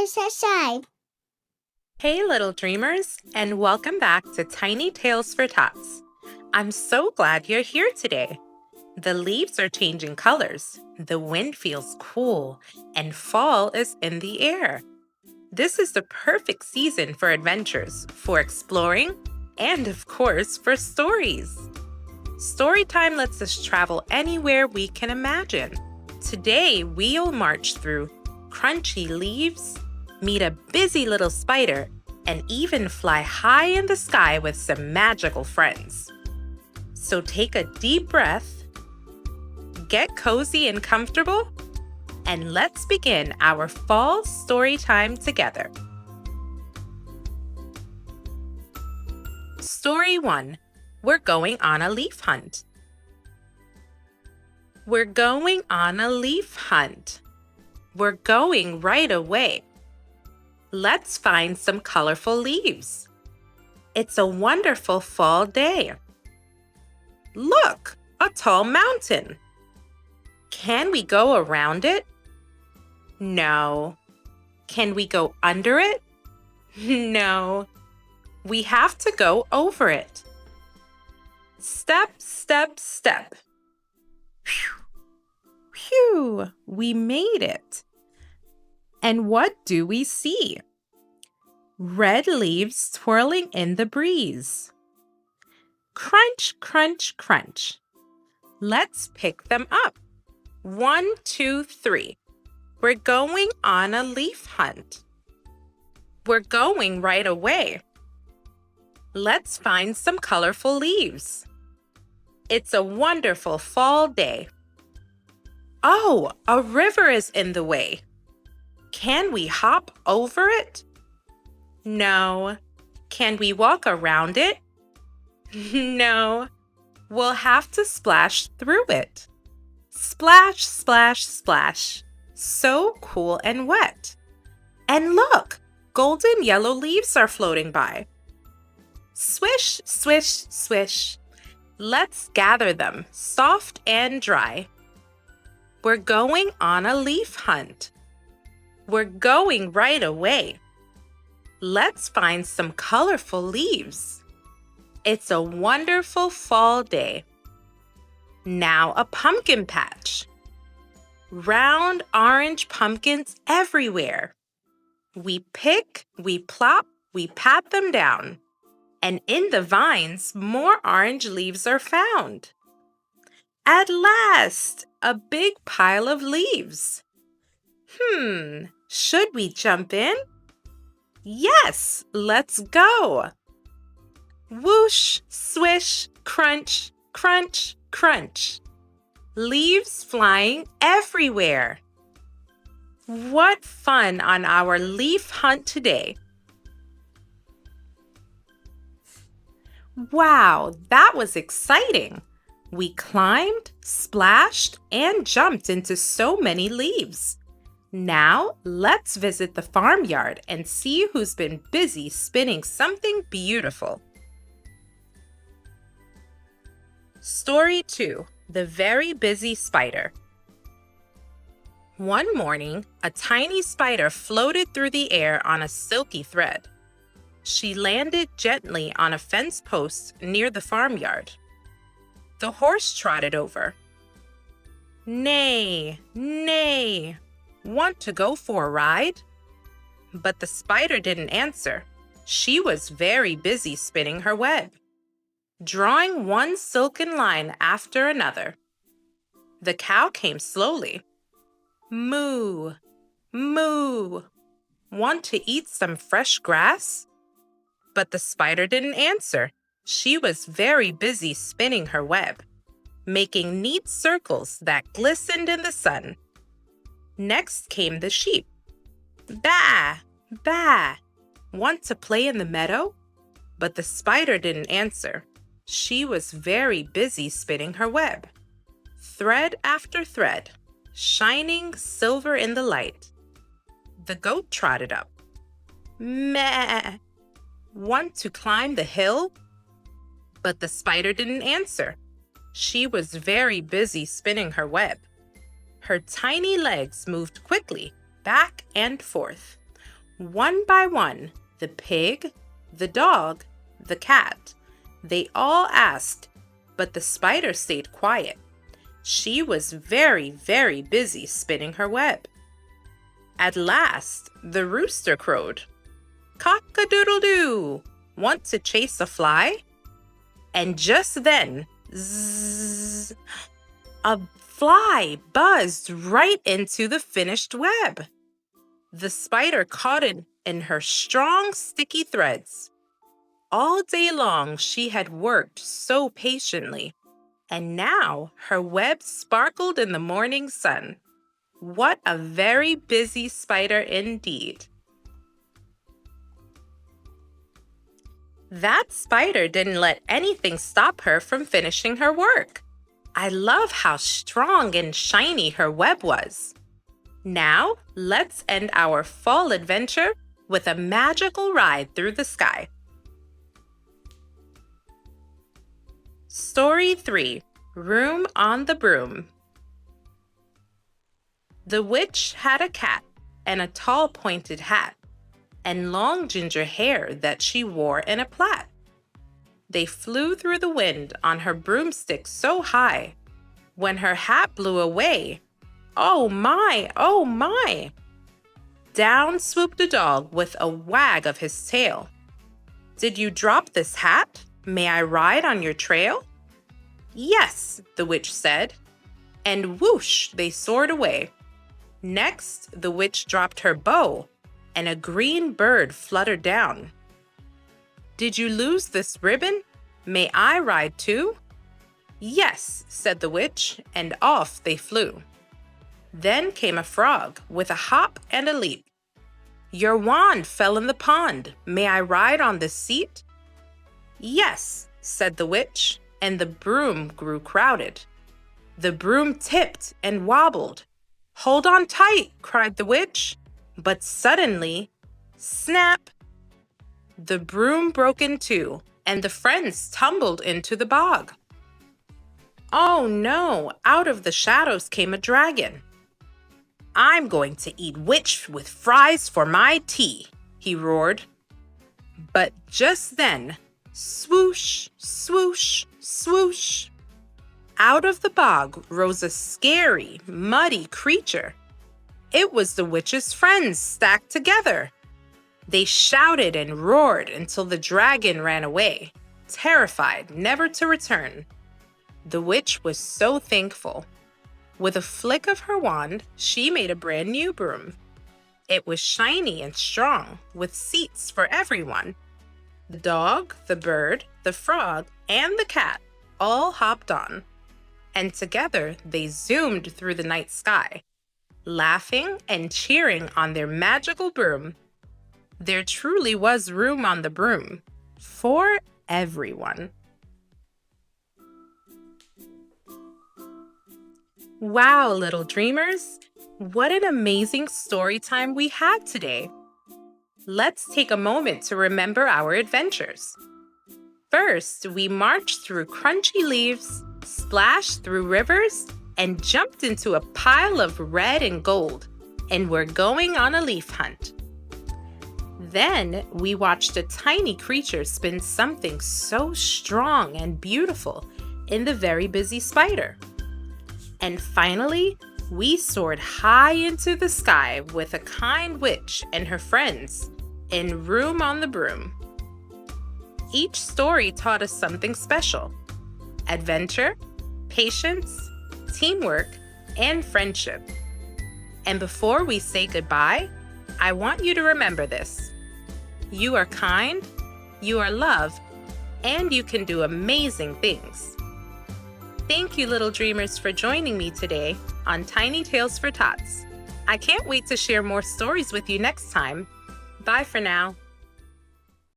subscribe. Hey little dreamers, and welcome back to Tiny Tales for Tots. I'm so glad you're here today. The leaves are changing colors, the wind feels cool, and fall is in the air. This is the perfect season for adventures, for exploring, and of course for stories. Storytime lets us travel anywhere we can imagine. Today we'll march through crunchy leaves, meet a busy little spider, and even fly high in the sky with some magical friends. So take a deep breath, get cozy and comfortable, and let's begin our fall story time together. Story 1. We're going on a leaf hunt. We're going on a leaf hunt. We're going right away. Let's find some colorful leaves. It's a wonderful fall day. Look, a tall mountain. Can we go around it? No. Can we go under it? No. We have to go over it. Step, step, step. Phew. Phew, we made it. And what do we see? Red leaves twirling in the breeze. Crunch, crunch, crunch. Let's pick them up. 1, 2, 3. We're going on a leaf hunt. We're going right away. Let's find some colorful leaves. It's a wonderful fall day. Oh, a river is in the way. Can we hop over it? No. Can we walk around it? No. We'll have to splash through it. Splash, splash, splash. So cool and wet. And look, golden yellow leaves are floating by. Swish, swish, swish. Let's gather them, soft and dry. We're going on a leaf hunt. We're going right away. Let's find some colorful leaves. It's a wonderful fall day. Now a pumpkin patch. Round orange pumpkins everywhere. We pick, we plop, we pat them down. And in the vines, more orange leaves are found. At last, a big pile of leaves. Should we jump in? Yes, let's go. Whoosh, swish, crunch, crunch, crunch. Leaves flying everywhere. What fun on our leaf hunt today. Wow, that was exciting. We climbed, splashed, and jumped into so many leaves. Now, let's visit the farmyard and see who's been busy spinning something beautiful. Story 2. The Very Busy Spider. One morning, a tiny spider floated through the air on a silky thread. She landed gently on a fence post near the farmyard. The horse trotted over. Nay, nay. Want to go for a ride? But the spider didn't answer. She was very busy spinning her web, drawing one silken line after another. The cow came slowly. Moo, moo. Want to eat some fresh grass? But the spider didn't answer. She was very busy spinning her web, making neat circles that glistened in the sun. Next came the sheep. Baa, baa. Want to play in the meadow? But the spider didn't answer. She was very busy spinning her web, thread after thread, shining silver in the light. The goat trotted up. Meh. Want to climb the hill? But the spider didn't answer. She was very busy spinning her web. Her tiny legs moved quickly, back and forth. One by one, the pig, the dog, the cat, they all asked, but the spider stayed quiet. She was very, very busy spinning her web. At last, the rooster crowed. "Cock-a-doodle-doo! Want to chase a fly?" And just then, zzz, a fly buzzed right into the finished web. The spider caught it in her strong, sticky threads. All day long, she had worked so patiently, and now her web sparkled in the morning sun. What a very busy spider indeed. That spider didn't let anything stop her from finishing her work. I love how strong and shiny her web was. Now, let's end our fall adventure with a magical ride through the sky. Story 3, Room on the Broom. The witch had a cat and a tall pointed hat and long ginger hair that she wore in a plait. They flew through the wind on her broomstick so high. When her hat blew away, oh my! Down swooped the dog with a wag of his tail. "Did you drop this hat? May I ride on your trail?" "Yes," the witch said, and whoosh, they soared away. Next, the witch dropped her bow, and a green bird fluttered down. "Did you lose this ribbon? May I ride too?" "Yes," said the witch, and off they flew. Then came a frog with a hop and a leap. "Your wand fell in the pond. May I ride on this seat?" "Yes," said the witch, and the broom grew crowded. The broom tipped and wobbled. "Hold on tight," cried the witch. But suddenly, snap! The broom broke in two, and the friends tumbled into the bog. Oh no! Out of the shadows came a dragon. "I'm going to eat witch with fries for my tea," he roared. But just then, swoosh, swoosh, swoosh! Out of the bog rose a scary, muddy creature. It was the witch's friends stacked together. They shouted and roared until the dragon ran away, terrified never to return. The witch was so thankful. With a flick of her wand, she made a brand new broom. It was shiny and strong, with seats for everyone. The dog, the bird, the frog, and the cat all hopped on. And together they zoomed through the night sky, laughing and cheering on their magical broom. There truly was room on the broom for everyone. Wow, little dreamers! What an amazing story time we had today! Let's take a moment to remember our adventures. First, we marched through crunchy leaves, splashed through rivers, and jumped into a pile of red and gold, and we're going on a leaf hunt. Then, we watched a tiny creature spin something so strong and beautiful in the very busy spider. And finally, we soared high into the sky with a kind witch and her friends in Room on the Broom. Each story taught us something special: adventure, patience, teamwork, and friendship. And before we say goodbye, I want you to remember this: you are kind, you are loved, and you can do amazing things. Thank you, little dreamers, for joining me today on Tiny Tales for Tots. I can't wait to share more stories with you next time. Bye for now.